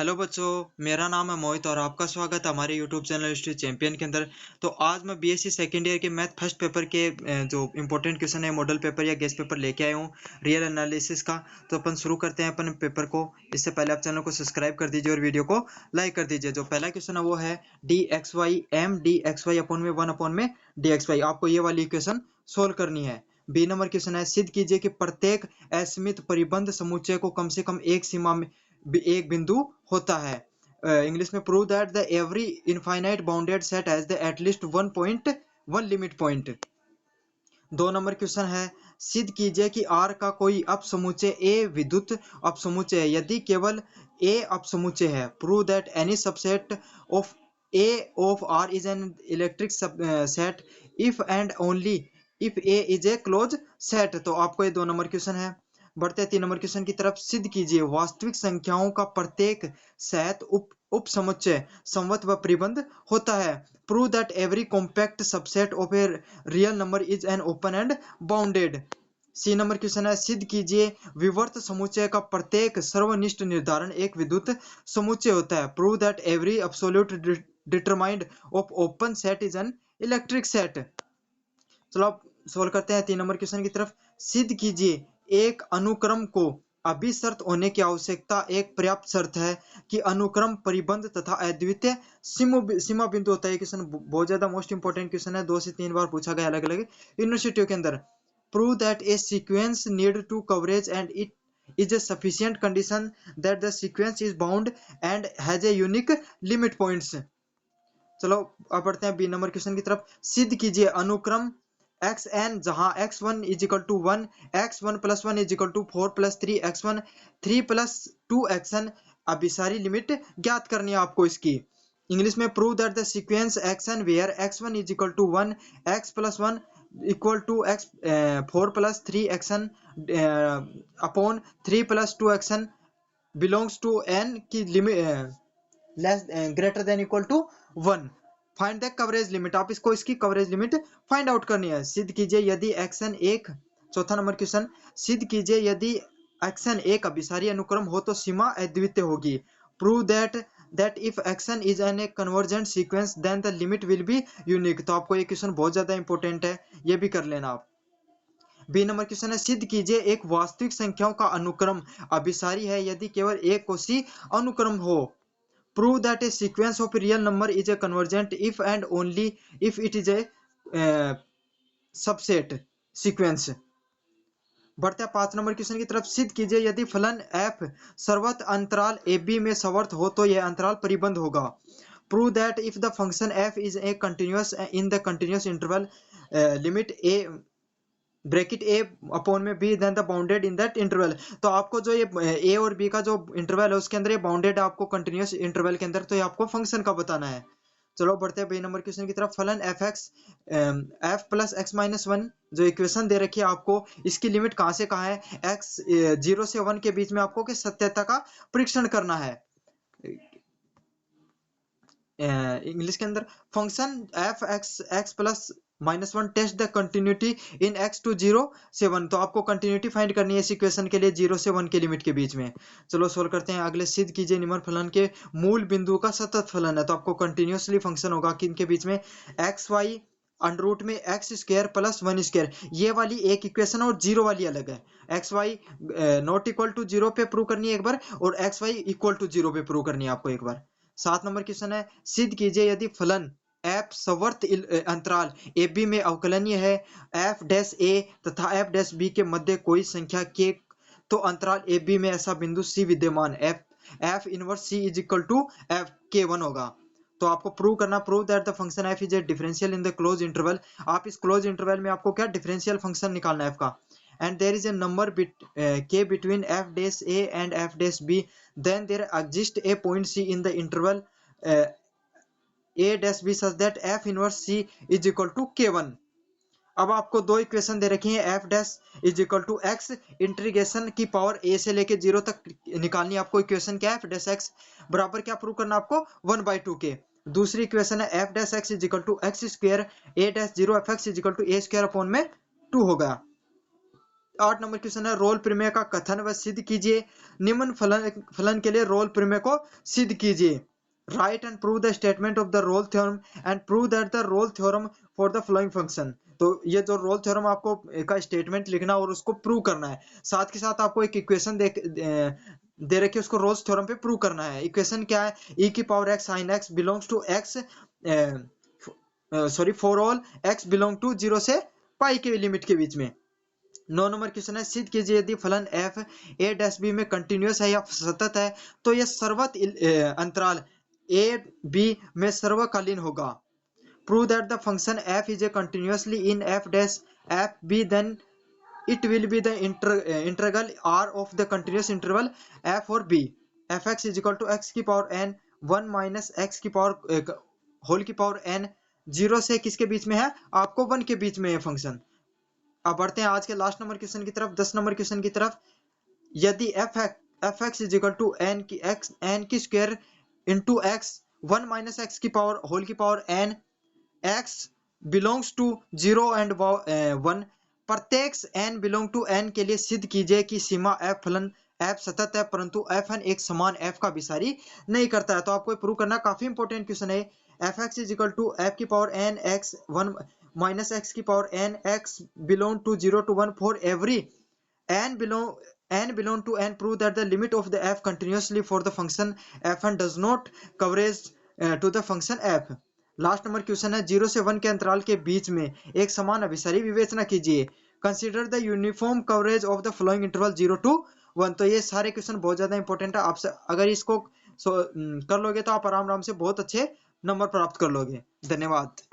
Hello बच्चों, मेरा नाम है मोहित और आपका स्वागत है हमारे यूट्यूब चैनल हिस्ट्री चैंपियन के अंदर। तो आज मैं बीएससी सेकेंड ईयर के मैथ फर्स्ट पेपर के जो इंपॉर्टेंट क्वेश्चन है मॉडल पेपर या गेस्ट पेपर लेके आया हूँ रियल एनालिसिस का। तो अपन शुरू करते हैं अपन पेपर को। इससे पहले आप चैनल को सब्सक्राइब कर दीजिए और वीडियो को लाइक कर दीजिए। जो पहला क्वेश्चन है वो है D X Y M D X Y upon में 1/में डी एक्स वाई। आपको ये वाली इक्वेशन सोल्व करनी है। बी नंबर क्वेश्चन है सिद्ध कीजिए कि प्रत्येक असीमित परिबंध समुच्चय को कम से कम एक सीमा में एक बिंदु होता है। इंग्लिश में prove that the every infinite bounded set has the at least 1 limit point. 2 number question है सिद्ध कीजिए कि R का कोई अपसमुच्चय A विद्युत अपसमुच्चय है यदि केवल A अपसमुच्चय है। Prove that any subset of A of R is an electric set if and only if A is a close set. तो आपको ये 2 नंबर क्वेश्चन है। बढ़ते हैं 3 नंबर क्वेश्चन की तरफ। सिद्ध कीजिए वास्तविक संख्याओं का प्रत्येक सेट उप समुच्चय संवत व परिबंध होता है। Prove that every compact subset of a real number is an open and bounded. C number question है सिद्ध कीजिए विवर्त समुच्चय का प्रत्येक सर्वनिष्ठ निर्धारण एक विद्युत समुच्चय होता है। Prove that every absolute determined of open set is an electric set. चलो आप सोल्व करते हैं 3 नंबर क्वेश्चन की तरफ। सिद्ध कीजिए एक अनुक्रम को अभिशर्त होने की आवश्यकता एक पर्याप्त शर्त है कि अनुक्रम परिबंध तथा अद्वितीय सीमा बिंदु होता है। क्वेश्चन बहुत ज्यादा मोस्ट इंपोर्टेंट क्वेश्चन है, 2 से 3 बार पूछा गया अलग अलग यूनिवर्सिटियों के अंदर। Prove that a sequence need to coverage and it is a sufficient condition that the sequence is bound and has a unique limit points। चलो अब बढ़ते हैं बी नंबर क्वेश्चन की तरफ। सिद्ध कीजिए अनुक्रम एक्स एन जहां x1 is equal to 1, x1 plus 1 is equal to 4 plus 3 x1, 3 plus 2 xn। अभी सारी लिमिट ज्ञात करनी है आपको इसकी। इंग्लिश में prove that the sequence xn where x1 is equal to 1, x plus 1 equal to x 4 plus 3 xn upon 3 plus 2 xn belongs to n की limit less greater than equal to 1। Find the coverage limit. आप इसको इसकी coverage limit find out करनी है। सिद्ध कीजिए यदि action एक। चौथा नंबर क्वेश्चन सिद्ध कीजिए यदि एक्सन एक अभिसारी अनुक्रम हो तो सीमा अद्वितीय होगी। Prove that if x n is an a convergent sequence then the limit will be unique. तो आपको ये क्वेश्चन बहुत ज्यादा इंपॉर्टेंट है, ये भी कर लेना आप। बी नंबर क्वेश्चन है सिद्ध कीजिए एक वास्तविक संख्याओं का अनुक्रम अभिसारी है यदि केवल एक कोशी अनुक्रम हो। Prove that a sequence of real number is a convergent if and only if it is a subset sequence। बढ़ते हैं 5 नंबर क्वेश्चन की तरफ। सिद्ध कीजिए यदि फलन f सर्वत्र अंतराल ab में सवर्त हो तो यह अंतराल परिबंध होगा। Prove that if the function f is a continuous in the continuous interval limit a bracket a upon में b then the bounded in that interval. तो आपको जो ये ए और बी का जो इंटरवल है उसके अंदर ये बाउंडेड आपको कंटिन्यूअस इंटरवल के अंदर, तो ये आपको फंक्शन का बताना है। चलो बढ़ते हैं बी नंबर क्वेश्चन की तरफ। फलन F x F plus x minus 1 जो इक्वेशन दे रखी है आपको, इसकी लिमिट कहाँ से कहाँ है? एक्स 0 से 1 के बीच में आपको किस सत्यता का परीक्षण करना है। इंग्लिश के अंदर function f x x plus -1 test the continuity in x to 0 से 1। तो आपको कंटिन्यूटी फाइंड करनी है इस इक्वेशन के लिए 0 से 1 के लिमिट के बीच में। चलो सोल्व करते हैं। अगले सिद्ध कीजिए निम्न फलन के मूल बिंदु का सतत फलन है। तो आपको कंटिन्यूसली फंक्शन होगा कि इनके बीच में एक्स वाई अंडर रूट में एक्स स्क्वायर प्लस 1 स्क्वायर, ये वाली एक इक्वेशन और जीरो वाली अलग है। X y not equal to 0 पे प्रूव करनी है एक बार, और एक्स वाई इक्वल टू 0 पे प्रूव करनी है आपको एक बार। 7 नंबर क्वेश्चन है सिद्ध कीजिए यदि फलन एफ सवर्त अंतराल ए बी में अवकलनीय है एफ डैश ए तथा एफ डैश बी के मध्य कोई संख्या के, तो अंतराल ए बी में ऐसा बिंदु सी विद्यमान f inverse c is equal to f के 1 होगा। तो आपको प्रूव करना, prove that the function f is a differential in the close interval. आप इस क्लोज इंटरवल में आपको क्या डिफरेंशियल फंक्शन निकालना है एफ का। and there is a number k between f dash a and f dash b, then there exists a point c in the interval a dash b such that f inverse c is equal to k1। अब आपको दो equation दे रखी है f dash is equal to x integration की power a से लेके 0 तक निकालनी है आपको। इक्वेशन क्या है f डैश x बराबर क्या प्रूव करना आपको 1/2 के। दूसरी इक्वेशन है f dash x is equal to x square a dash 0 f x is equal to a square upon में 2 होगा। 8 नंबर क्वेश्चन है रोल प्रमेय का कथन व सिद्ध कीजिए। निम्न फलन के लिए रोल प्रमेय को सिद्ध कीजिए। Write and prove the statement of the Rolle theorem and prove that the Rolle theorem for the following function. तो ये जो रोल थ्योरम आपको का स्टेटमेंट लिखना और उसको प्रूव करना है। साथ के साथ आपको एक इक्वेशन दे रखी है, उसको रोल्स थ्योरम पे प्रूव करना है। इक्वेशन क्या है? e की power x sin x belongs to x, sorry for all x belong to 0 से पाई के लिमिट के बीच में। 9 नंबर क्वेश्चन है सिद्ध कीजिए यदि फलन f a डैश b में कंटिन्यूअस है या सतत है तो यह सर्वत अंतराल a b में सर्वकालीन होगा। Prove that the function f is a continuously in f dash f b then it will be the integral r of the continuous interval f or b। fx is equal to x की power n 1 minus x की power whole की power n 0 से किसके बीच में है? आपको 1 के बीच में है फंक्शन। अब बढ़ते हैं आज के लास्ट नंबर क्वेश्चन की तरफ, 10 नंबर क्वेश्चन की तरफ। यदि fx is equal to n की square into x 1 minus x की पावर होल की power n x belongs to 0 and 1, प्रत्येक n बिलोंग टू n के लिए सिद्ध कीजिए कि सीमा f फलन f सतत है परंतु fn एक समान f का विसारी नहीं करता है। तो आपको प्रूव करना काफी इंपॉर्टेंट क्वेश्चन है। fx is equal to f की power n x 1 minus x की power n x belong to 0 to 1 for every n belong to n prove that the limit of the f continuously for the function fn does not coverage to the function f। Last number question है 0 से 1 के अंतराल के बीच में एक समान अभिसारी विवेचना कीजिए। Consider the uniform coverage of the following interval 0 to 1। तो ये सारे क्वेश्चन बहुत ज्यादा इंपॉर्टेंट है। आपसे अगर इसको कर लोगे तो आप आराम से बहुत अच्छे नंबर प्राप्त कर लोगे। धन्यवाद।